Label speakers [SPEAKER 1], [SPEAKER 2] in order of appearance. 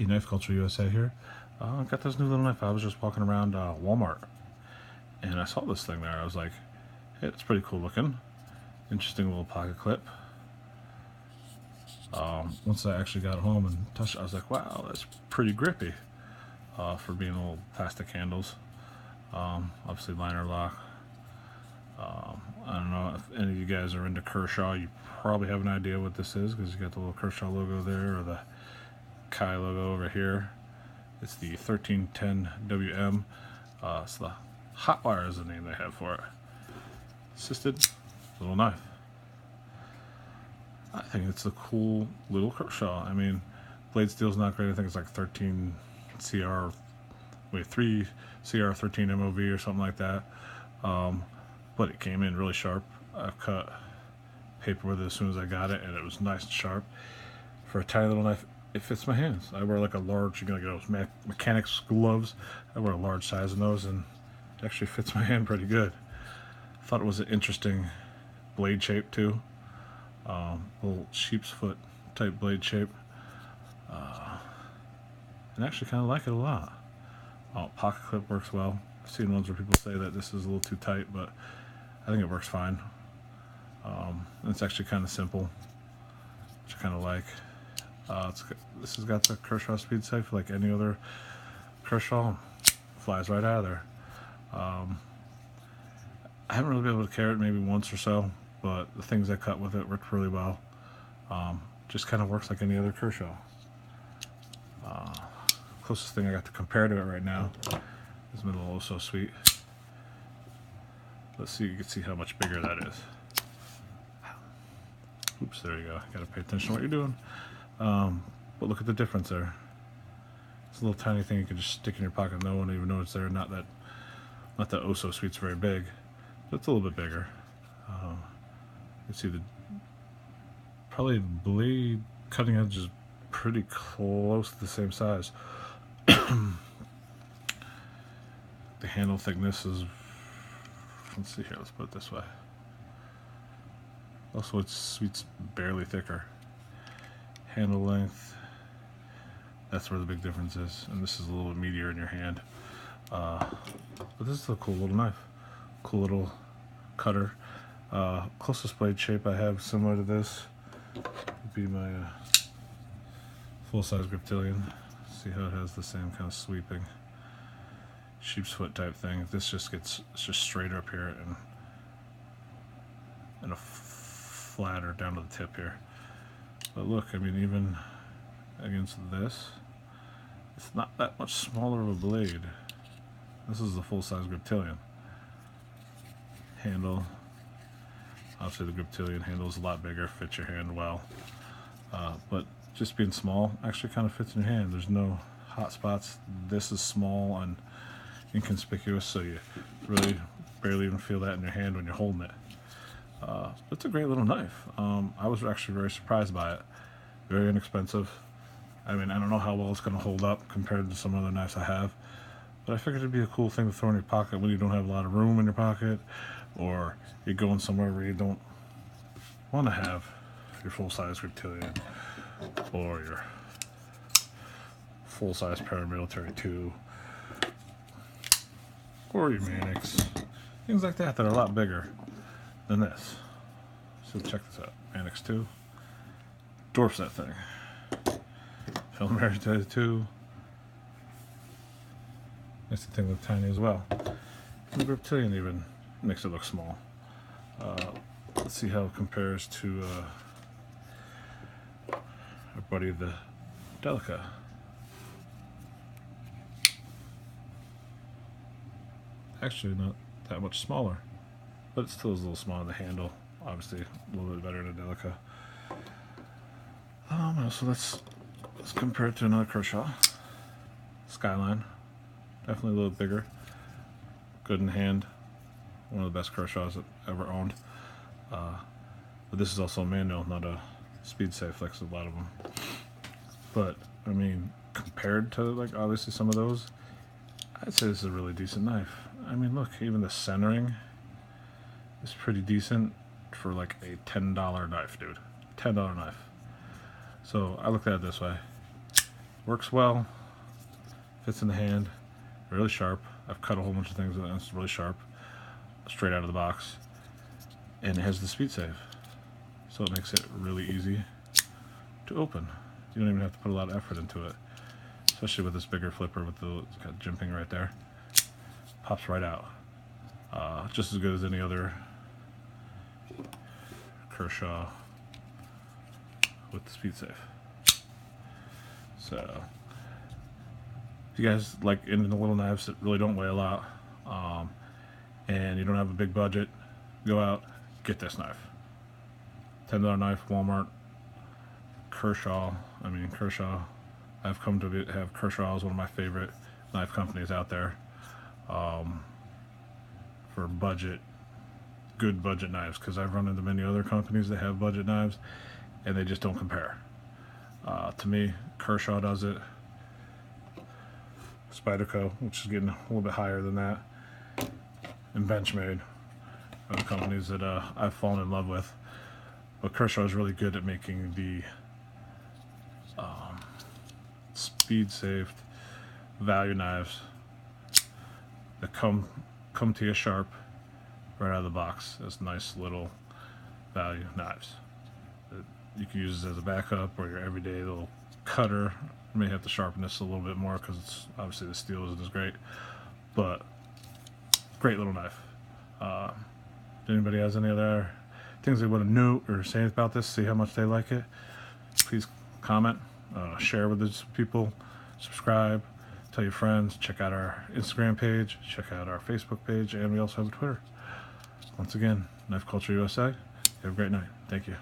[SPEAKER 1] Knife Culture USA here. I got this new little knife. I was just walking around Walmart and I saw this thing there. I was like, hey, it's pretty cool looking. Interesting little pocket clip. Once I actually got home and touched it, I was like, wow, that's pretty grippy for being little plastic handles. Obviously, liner lock. I don't know if any of you guys are into Kershaw. You probably have an idea what this is because you got the little Kershaw logo there or the Kai logo over here. It's the 1310 WM. It's the Hotwire is the name they have for it. Assisted little knife. I think it's a cool little Kershaw. I mean, blade steel's not great. I think it's like 13 CR, 3 CR 13 MOV or something like that. But it came in really sharp. I cut paper with it as soon as I got it, and it was nice and sharp. For a tiny little knife, it fits my hands. I wear like a large, you're gonna get those mechanics gloves. I wear a large size of those, and it actually fits my hand pretty good. Thought it was an interesting blade shape too. Little sheep's foot type blade shape. And actually kind of like it a lot. Pocket clip works well. I've seen ones where people say that this is a little too tight, but I think it works fine. It's actually kind of simple, which I kind of like. This has got the Kershaw speed safe like any other Kershaw. Flies right out of there. I haven't really been able to carry it maybe once or so, but the things I cut with it worked really well. Just kind of works like any other Kershaw. Closest thing I got to compare to it right now is my little Oh So Sweet. Let's see, you can see how much bigger that is. Oops, there you go. Got to pay attention to what you're doing. But look at the difference there. It's a little tiny thing you can just stick in your pocket. No one even knows it's there. Not that Oh So Sweet's very big, but it's a little bit bigger. You see the probably the blade cutting edge is pretty close to the same size. The handle thickness is, let's see here, let's put it this way. Also, it's barely thicker. Handle length, that's where the big difference is, and this is a little meatier in your hand. But this is a cool little knife, cool little cutter. Closest blade shape I have similar to this would be my full-size Griptilian. See how it has the same kind of sweeping sheep's foot type thing. This just gets, it's just straight up here and a flatter down to the tip here. But look, I mean, even against this, it's not that much smaller of a blade. This is the full-size Griptilian. Handle, obviously the Griptilian handle is a lot bigger, fits your hand well. But just being small actually kind of fits in your hand. There's no hot spots. This is small and inconspicuous, so you really barely even feel that in your hand when you're holding it. It's a great little knife. I was actually very surprised by it. Very inexpensive. I mean, I don't know how well it's going to hold up compared to some other knives I have, but I figured it'd be a cool thing to throw in your pocket when you don't have a lot of room in your pocket, or you're going somewhere where you don't want to have your full-size Reptilian or your full-size paramilitary 2 or your Mannix, things like that that are a lot bigger than this. So check this out, Mannix 2 dwarfs that thing. Paramilitary 2 makes the thing look tiny as well. And the Reptilian even makes it look small. Let's see how it compares to our buddy the Delica. Actually not that much smaller, but it still is a little small in the handle. Obviously a little bit better than a Delica. So let's compare it to another Kershaw. Skyline, definitely a little bigger, good in hand, one of the best Kershaws I've ever owned. But this is also a manual, not a speed safe like a lot of them. But I mean, compared to like obviously some of those, I'd say this is a really decent knife. I mean, look, even the centering is pretty decent for like a $10 knife, dude. $10 knife. So I look at it this way: Works well, fits in the hand, really sharp. I've cut a whole bunch of things with it, and it's really sharp, straight out of the box. And it has the speed save, so it makes it really easy to open. You don't even have to put a lot of effort into it, especially with this bigger flipper with the, it's got jimping right there. Pops right out. Just as good as any other Kershaw with the speed save. So if you guys like into the little knives that really don't weigh a lot, and you don't have a big budget, go out, get this knife. $10 knife, Walmart. Kershaw. I've come to have Kershaw as one of my favorite knife companies out there, for budget, good budget knives, because I've run into many other companies that have budget knives and they just don't compare. To me, Kershaw does it. Spyderco, which is getting a little bit higher than that, and Benchmade are the companies that I've fallen in love with. But Kershaw is really good at making the speed saved value knives that come to you sharp right out of the box as nice little value knives that you can use as a backup or your everyday little cutter. You may have to sharpen this a little bit more because it's obviously the steel isn't as great, but great little knife. If anybody has any other things they want to note or say about this, see how much they like it, please comment, share with those people, subscribe, tell your friends, check out our Instagram page, check out our Facebook page, and we also have a Twitter. Once again, Knife Culture USA. Have a great night. Thank you.